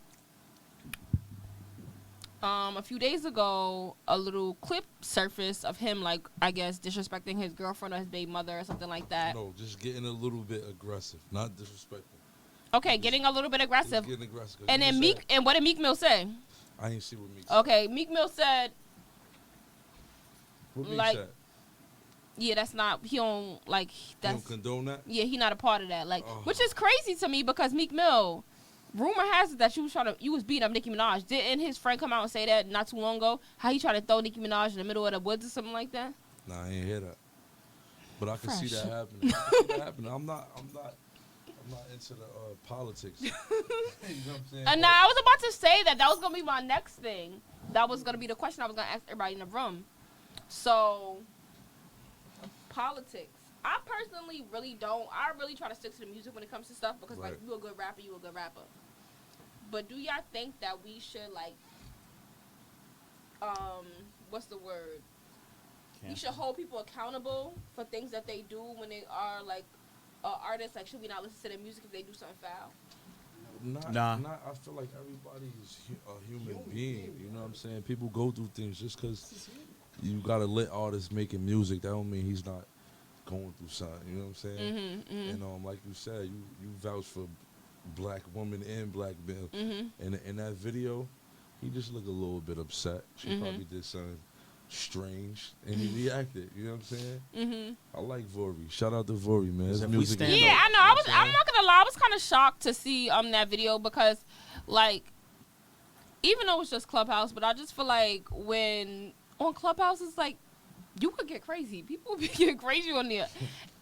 a few days ago, a little clip surfaced of him, like, I guess, disrespecting his girlfriend or his baby mother or something like that. No, just getting a little bit aggressive, not disrespectful. Okay, getting a little bit aggressive. Getting aggressive. And then what did Meek Mill say? I ain't see what Meek said. Okay, Meek Mill said, what Meek like, said? Yeah, that's not, he don't, like, that's. He don't condone that? Yeah, he not a part of that. Like, which is crazy to me because Meek Mill, rumor has it that you was beating up Nicki Minaj. Didn't his friend come out and say that not too long ago? How he tried to throw Nicki Minaj in the middle of the woods or something like that? Nah, I ain't hear that. But I can see that happening. I'm not into the politics. You know what I'm saying? And now I was about to say that was gonna be my next thing. That was gonna be the question I was gonna ask everybody in the room. So, politics. I personally really don't. I really try to stick to the music when it comes to stuff because like you a good rapper, you a good rapper. But do y'all think that we should like, what's the word? We should hold people accountable for things that they do when they are like artists. Like, should we not listen to their music if they do something foul? Nah. I feel like everybody is a human being. You know what I'm saying? People go through things. Just because you got a lit artist making music, that don't mean he's not going through something. You know what I'm saying? And like you said, you vouch for black woman and black male. And in that video, he just looked a little bit upset. She probably did something strange, and he reacted. You know what I'm saying? I like Vori. Shout out to Vori, man. His music. Yeah, I know. I'm not gonna lie. I was kind of shocked to see that video because, like, even though it's just Clubhouse, but I just feel like when on Clubhouse, it's like you could get crazy. People be getting crazy on there,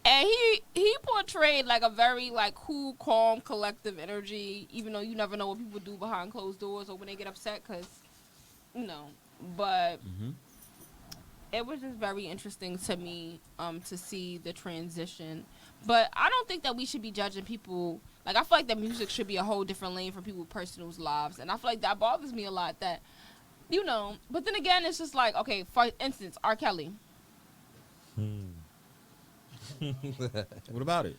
and he portrayed like a very like cool, calm, collective energy. Even though you never know what people do behind closed doors or when they get upset, because but. It was just very interesting to me to see the transition. But I don't think that we should be judging people. Like, I feel like that music should be a whole different lane for people's personal lives. And I feel like that bothers me a lot that, But then again, it's just like, okay, for instance, R. Kelly. What about it?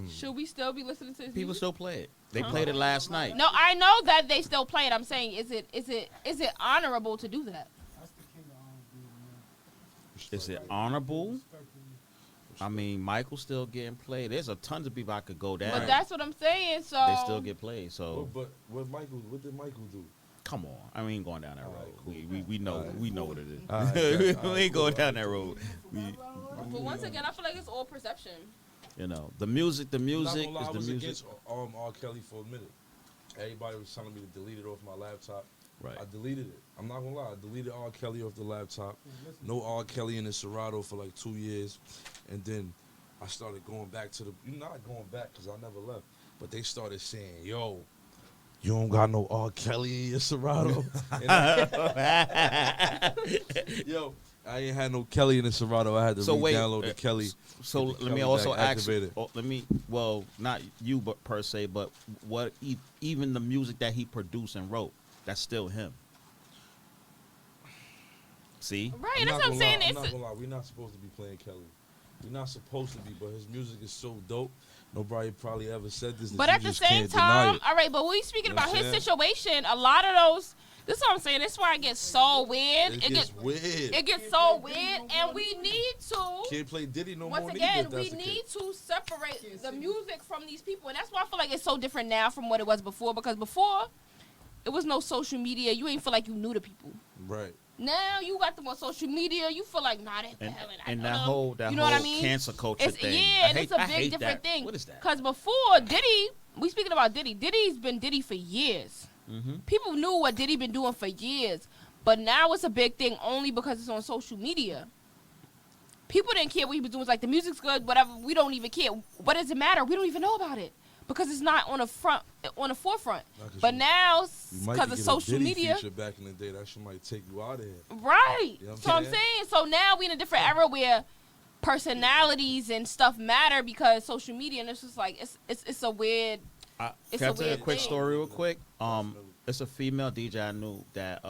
Should we still be listening to his People music? still play it. They played it last night. No, I know that they still play it. I'm saying, is it honorable to do that? Is it honorable? I mean, Michael's still getting played. There's a tons of people I could go down. But that's what I'm saying. So they still get played. So, but what did Michael do? Come on, I mean, going down that road. Cool. We know what it is. Right, we ain't going down that road. But once again, I feel like it's all perception. The music is the music. I was against R. Kelly for a minute. Everybody was telling me to delete it off my laptop. Right. I deleted it. I'm not gonna lie. I deleted R. Kelly off the laptop. No R. Kelly in the Serato for like 2 years. And then I started going back to not going back because I never left. But they started saying, yo, you don't got no R. Kelly in your Serato. Yo, I ain't had no Kelly in the Serato. I had to re-download the Kelly. So let me also ask you. Not you, but per se, but what even the music that he produced and wrote, that's still him. See? Right, that's what I'm saying. I'm not gonna lie. We're not supposed to be playing Kelly. We're not supposed to be, but his music is so dope. Nobody probably ever said this. But at the same time, all right, but we speaking about his situation, a lot of those This is what I'm saying. This is why it gets so weird. It gets weird. It gets so weird, and we need to. Can't play Diddy no more. Once again, we need to separate the music from these people, and that's why I feel like it's so different now from what it was before. Because before, it was no social media. You ain't feel like you knew the people. Right. Now you got them on social media. You feel like and that whole you know what I mean? Cancel culture thing. Yeah, and it's a big different thing. What is that? Because before Diddy, we speaking about Diddy. Diddy's been Diddy for years. Mm-hmm. People knew what Diddy been doing for years, but now it's a big thing only because it's on social media. People didn't care what he was doing. It's like the music's good, whatever. We don't even care. What does it matter? We don't even know about it because it's not on the forefront. But now, because of social media, back in the day, that shit might take you out of here. Right. You know So I'm saying, so now we in a different era where personalities and stuff matter because social media, and it's just like it's a weird. Can I tell you a quick story real quick? It's a female DJ I knew that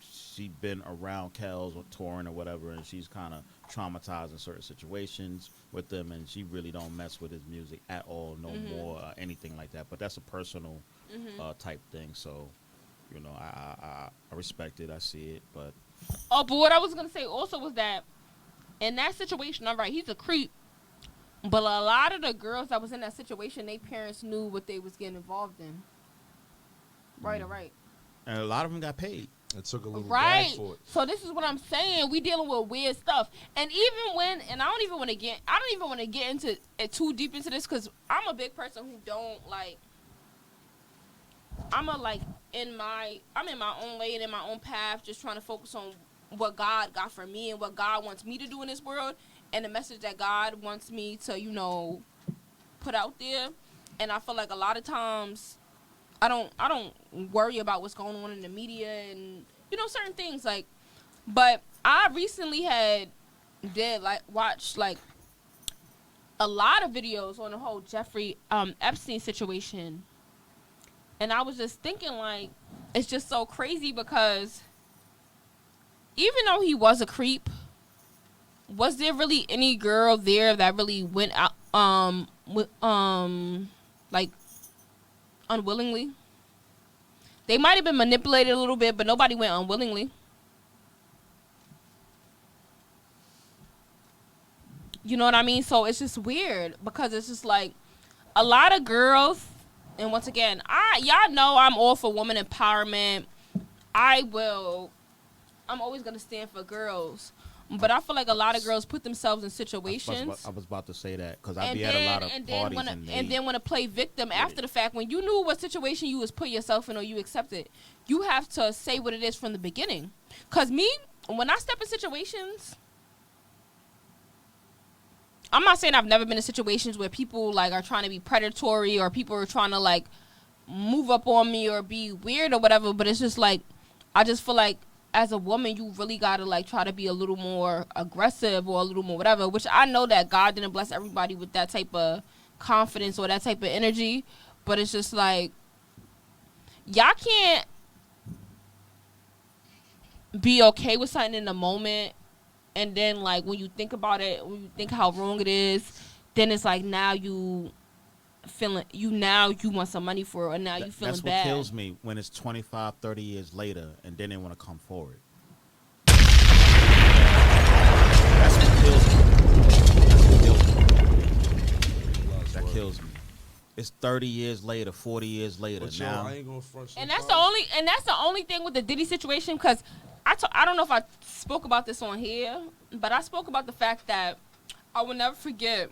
she'd been around Kells or touring or whatever, and she's kind of traumatized in certain situations with them, and she really don't mess with his music at all, no more, anything like that. But that's a personal type thing, so you know, I respect it, I see it, but. Oh, but what I was gonna say also was that in that situation, all right, he's a creep. But a lot of the girls that was in that situation, their parents knew what they was getting involved in. Right, all right. And a lot of them got paid. It took a little right. bag for it. So this is what I'm saying. We dealing with weird stuff. And even when, and I don't even want to get into it too deep into this because I'm a big person who don't like. I'm in my own lane, in my own path, just trying to focus on what God got for me and what God wants me to do in this world. And the message that God wants me to, you know, put out there. And I feel like a lot of times I don't worry about what's going on in the media and, you know, certain things. Like, but I recently watched a lot of videos on the whole Jeffrey Epstein situation. And I was just thinking, like, it's just so crazy because even though he was a creep, was there really any girl there that really went out, like, unwillingly? They might have been manipulated a little bit, but nobody went unwillingly. You know what I mean? So it's just weird because it's just like a lot of girls, and once again, y'all know I'm all for woman empowerment. I'm always gonna stand for girls. But I feel like a lot of girls put themselves in situations. I was about to say that because I be at a lot of parties and then want to play victim after the fact. When you knew what situation you was put yourself in or you accepted, you have to say what it is from the beginning. Because me, when I step in situations, I'm not saying I've never been in situations where people like are trying to be predatory or people are trying to like move up on me or be weird or whatever. But it's just like, I just feel like, as a woman, you really gotta like try to be a little more aggressive or a little more whatever, which I know that God didn't bless everybody with that type of confidence or that type of energy, but it's just like y'all can't be okay with something in the moment and then like when you think about it, when you think how wrong it is, then it's like now you want some money for it, and now you feeling bad. That's what kills me when it's 25, 30 years later, and then they want to come forward. That's what kills me. That kills me. It's 30 years later, 40 years later. But now, I ain't gonna front. And that's the only thing with the Diddy situation, because I don't know if I spoke about this on here, but I spoke about the fact that I will never forget.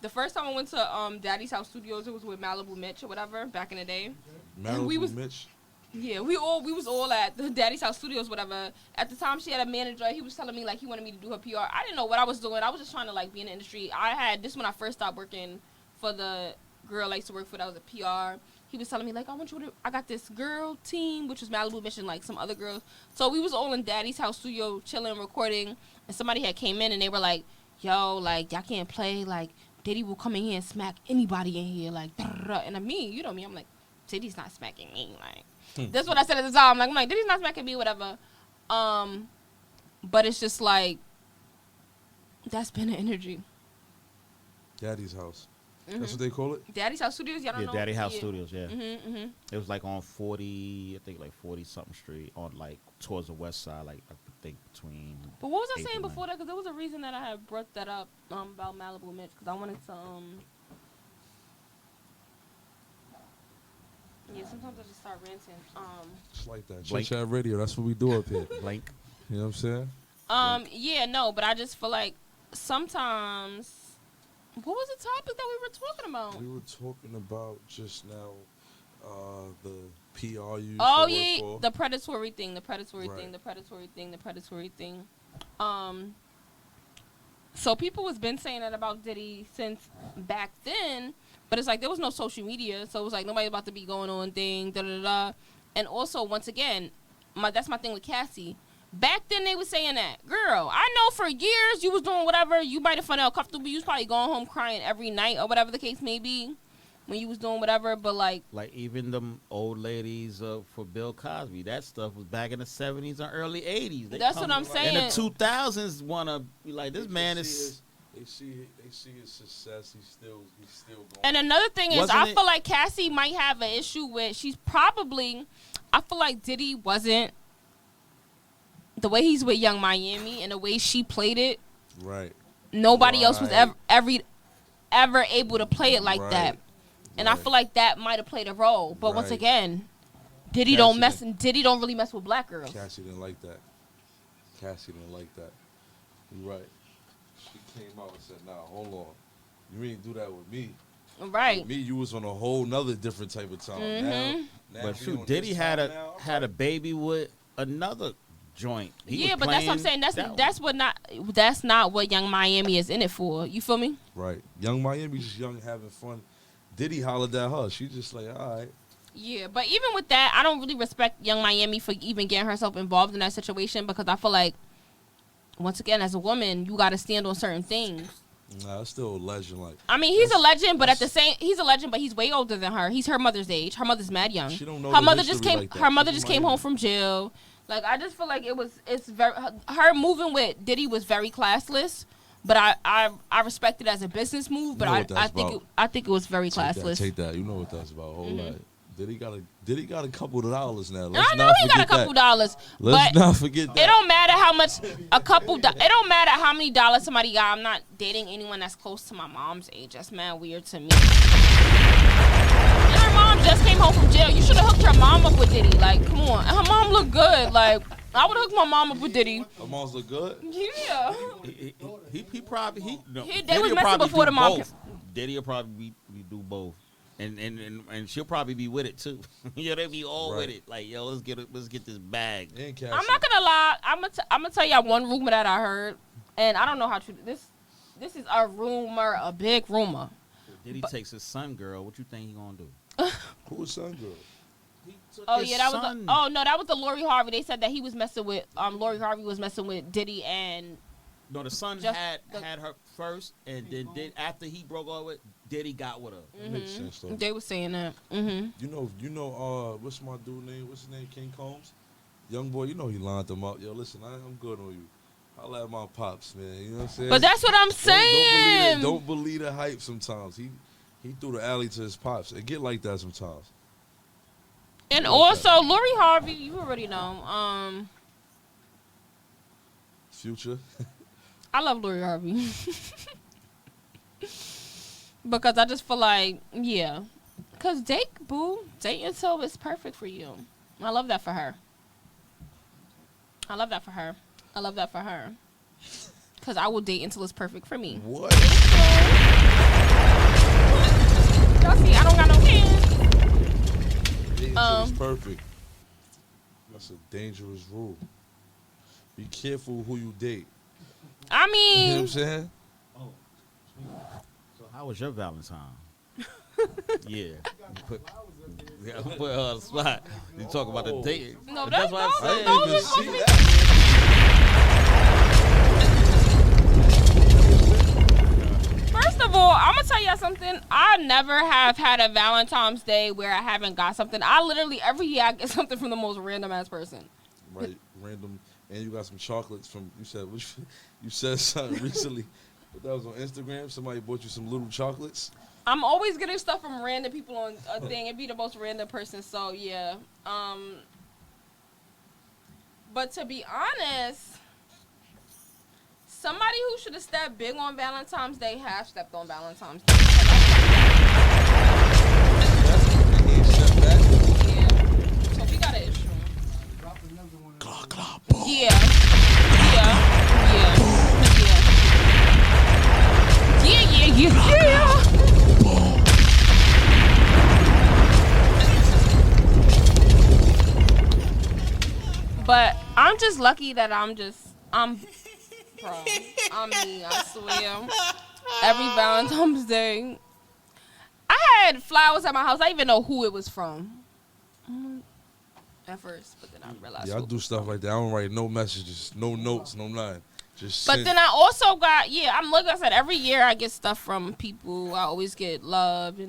The first time I went to Daddy's House Studios, it was with Malibu Mitch or whatever back in the day. Malibu Mitch? Yeah, we was all at the Daddy's House Studios, whatever. At the time, she had a manager. He was telling me like he wanted me to do her PR. I didn't know what I was doing. I was just trying to like be in the industry. I had this when I first started working for the girl I used to work for. That was a PR. He was telling me like I got this girl team, which was Malibu Mitch and like some other girls. So we was all in Daddy's House Studio chilling, recording, and somebody had came in and they were like, "Yo, like y'all can't play like." Diddy will come in here and smack anybody in here, like, and I mean, you know me, I'm like, Diddy's not smacking me, like, that's what I said at the time, I'm like, Diddy's not smacking me, whatever, but it's just like, that's been the energy. Daddy's house. That's what they call it? Daddy's House Studios? Y'all don't know? Daddy House Studios, yeah. Mm-hmm. It was like on 40, I think like 40-something street, on like towards the west side, like I think between. But what was I 8th saying and before that? Because there was a reason that I had brought that up about Malibu Mitch. Because I wanted to. Yeah, sometimes I just start ranting. It's like that. Blake. Chit Chat Radio. That's what we do up here. Blank. You know what I'm saying? Yeah, no, but I just feel like sometimes. What was the topic that we were talking about? We were talking about just now the PR you Oh used to yeah, work for. the predatory thing, the predatory Right. thing, the predatory thing, the predatory thing. So people was been saying that about Diddy since back then, but it's like there was no social media, so it was like nobody about to be going on thing, da da da. And also, once again, that's my thing with Cassie. Back then they was saying that, girl, I know for years you was doing whatever, you might have found out comfortable, you was probably going home crying every night or whatever the case may be when you was doing whatever, but like even them old ladies for Bill Cosby, that stuff was back in the 70s and early 80s. That's what I'm saying. In the 2000s, wanna be like, this man is. They see his success. He's still going. And another thing is, Wasn't I it- feel like Cassie might have an issue with. I feel like Diddy wasn't the way he's with Young Miami and the way she played it. Right. Nobody else was Right. ever able to play it like Right. that. And I feel like that might have played a role. But once Right. again, Diddy don't really mess with black girls. Cassie didn't like that. You're right. She came out and said, "Nah, hold on. You ain't do that with me. Right. With me, you was on a whole nother different type of time. Mhm. Now But we shoot, on Diddy this had time now. a baby with another joint. He Yeah, was but that's what I'm playing saying. that That's not what Young Miami is in it for. You feel me? Right. Young Miami's just young, having fun. Diddy hollered at her. She just like, all right. Yeah, but even with that, I don't really respect Young Miami for even getting herself involved in that situation because I feel like, once again, as a woman, you got to stand on certain things. Nah, it's still a legend. Like, I mean, he's a legend, but he's a legend, but he's way older than her. He's her mother's age. Her mother's mad young. She don't know Her the mother history just came. like that. Her mother She's just came Miami. home from jail. Like, I just feel like it's very her moving with Diddy was very classless. But I respect it as a business move. But You know what that's about. I think it was very Take classless. that. You know what that's about. Hold on. Diddy got a couple of dollars now. I Let's know not he got a forget couple that. dollars. Let's but not forget that. It don't matter how much it don't matter how many dollars somebody got. I'm not dating anyone that's close to my mom's age. That's mad weird to me. And her mom just came home from jail. You should have hooked her mom up with Diddy. Like, come on. And her mom look good. Like, I would hook my mom up with Diddy. Her moms look good. Yeah. He probably They was Diddy will messing probably before do the mom both. Diddy will probably be do both. And she'll probably be with it too. Yo, they be all with Right. it. Like, yo, let's get this bag. And Cassie. I'm not gonna lie. I'm gonna tell y'all one rumor that I heard, and I don't know how true this is a rumor, a big rumor. Diddy takes his son, girl. What you think he gonna do? Who's son girl? He took Oh his yeah, that was son. no, that was the Lori Harvey. They said that he was messing with Lori Harvey was messing with Diddy and No, the son Just had the- her first, and then after he broke up with Diddy, got with her. Makes sense though. they were saying that. You know, what's my dude name? What's his name? King Combs? Young boy, you know he lined them up. Yo, listen, I'm good on you. Holla at my pops, man. You know what I'm saying? But that's what I'm saying. Don't believe the hype sometimes. He threw the alley to his pops. It get like that sometimes. And also Lori Harvey, you already know. Future. I love Lori Harvey. Because I just feel like, yeah. Because date yourself is perfect for you. I love that for her. Because I will date until it's perfect for me. What? Y'all see, I don't got no hands. It's perfect. That's a dangerous rule. Be careful who you date. I You know what I'm mean, saying? So how was your Valentine? Yeah. Put her on the spot. You talk about the date. No, That's that's what I no, said. no, I this didn't even was see that. First of all, I'm gonna tell y'all something. I never have had a Valentine's Day where I haven't got something. I literally every year I get something from the most random ass person. Right, random. And you got some chocolates from, you said something recently. But that was on Instagram. Somebody bought you some little chocolates. I'm always getting stuff from random people on a thing. It'd be the most random person. So yeah. But to be honest, somebody who should have stepped big on Valentine's Day has stepped on Valentine's Day. Yeah. So we got an issue. Yeah. Yeah. Yeah. Yeah. But I'm just lucky that I'm me, I swear. Every Valentine's Day. I had flowers at my house. I didn't even know who it was from. At first, but then I realized. Yeah, I do stuff like that. I don't write no messages, no notes, no nothing. Just but then I also got, I'm like I said, every year I get stuff from people. I always get love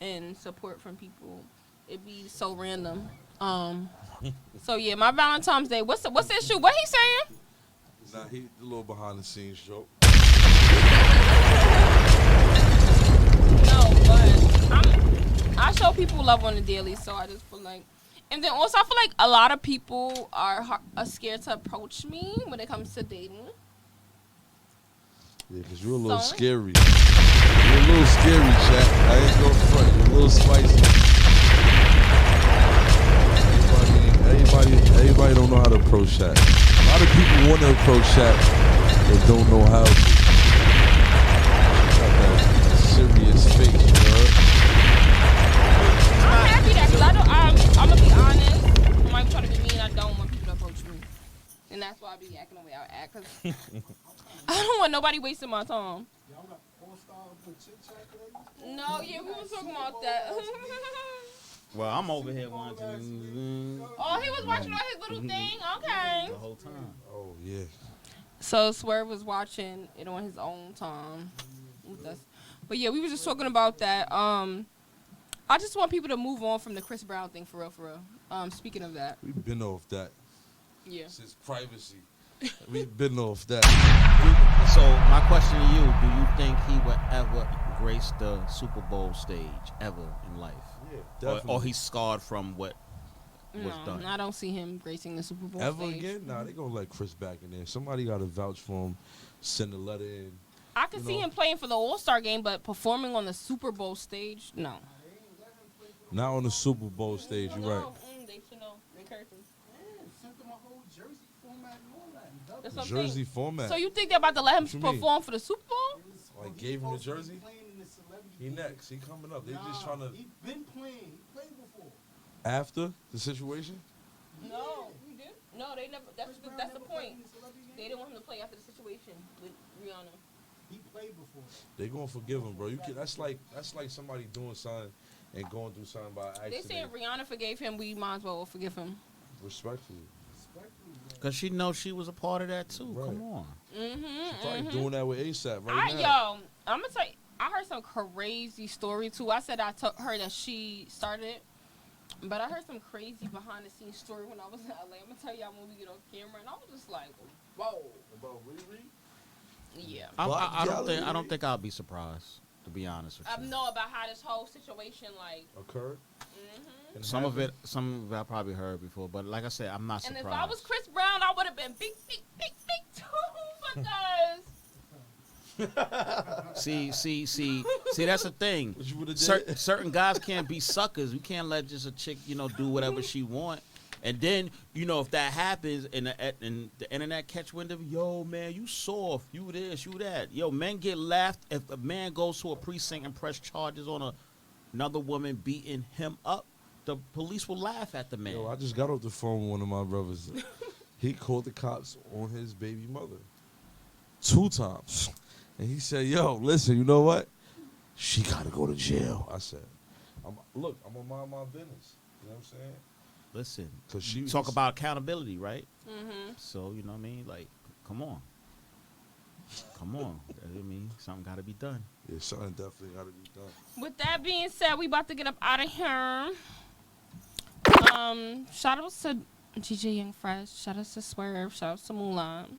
and support from people. It'd be so random. So yeah, my Valentine's Day. What's the issue? What he saying? Nah, he a little behind the scenes joke. No, but I show people love on the daily, so I just feel like. And then also I feel like a lot of people are scared to approach me when it comes to dating. Yeah, because you're a little scary. You're a little scary, chat. I ain't going front. You're a little spicy. Everybody don't know how to approach chat. A lot of people want to approach chat but don't know how to. Got that serious face, you know? I'm happy that because I'm going to be honest. I'm not trying to be mean. I don't want people to approach me. And that's why I be acting the way I act. Because I don't want nobody wasting my time. Y'all got all-star chit-chat today? No, yeah, we was talking about that. Well, I'm over here watching. Oh, he was watching on his little thing? Okay. The whole time. Oh, yeah. So Swerve was watching it on his own time with us. But yeah, we were just talking about that. I just want people to move on from the Chris Brown thing for real. Speaking of that. We've been off that. Yeah. Since privacy. We've been off that. So my question to you, do you think he would ever grace the Super Bowl stage ever in life? Yeah, definitely. Or he's scarred from what was done? I don't see him gracing the Super Bowl Ever stage. again? Nah, they gonna let Chris back in there. Somebody gotta vouch for him, send a letter in. I could see him playing for the All-Star game, but performing on the Super Bowl stage, no. Not on the Super Bowl stage, you're right. They should know. They encourage him. Sent them a whole jersey format and all that. That's what I'm Jersey saying. format. So you think they're about to let him What you mean? perform for the Super Bowl? Like gave him the jersey? He next. He coming up. They just trying to. He been playing. He played before. After the situation? No, you did. No, they never. That's the point. They didn't want him to play after the situation with Rihanna. He played before. They gonna forgive him, bro. You can. That's like somebody doing something and going through something by accident. They saying Rihanna forgave him. We might as well forgive him. Respectfully. Because she knows she was a part of that too. Right. Come on. She's probably doing that with ASAP right now. Yo, I'm gonna tell you. I heard some crazy story too. I said I heard that she started it, but I heard some crazy behind the scenes story when I was in LA. I'm gonna tell y'all when we get on camera, and I was just like, whoa. About Riri? Yeah. I don't think I'll be surprised, to be honest with I you. know about how this whole situation like Occurred? Some of it I probably heard before, but like I said, I'm not And surprised. if I was Chris Brown, I would have been big too because. See, that's the thing. What you would have did? Certain guys can't be suckers. You can't let just a chick, do whatever she want. And then, if that happens and the internet catch wind of, yo, man, you soft, you this, you that. Yo, men get laughed if a man goes to a precinct and press charges on another woman beating him up. The police will laugh at the man. Yo, I just got off the phone with one of my brothers. He called the cops on his baby mother 2 times. And he said, yo, listen, you know what? She got to go to jail. I said, I'm going to mind my business. You know what I'm saying? Listen, 'Cause she talk was- about accountability, right? Mm-hmm. So, you know what I mean? Like, come on. Come on. I mean, something got to be done. Yeah, something definitely got to be done. With that being said, we about to get up out of here. Shout outs to GJ Young Fresh. Shout outs to Swerve. Shout outs to Mulan.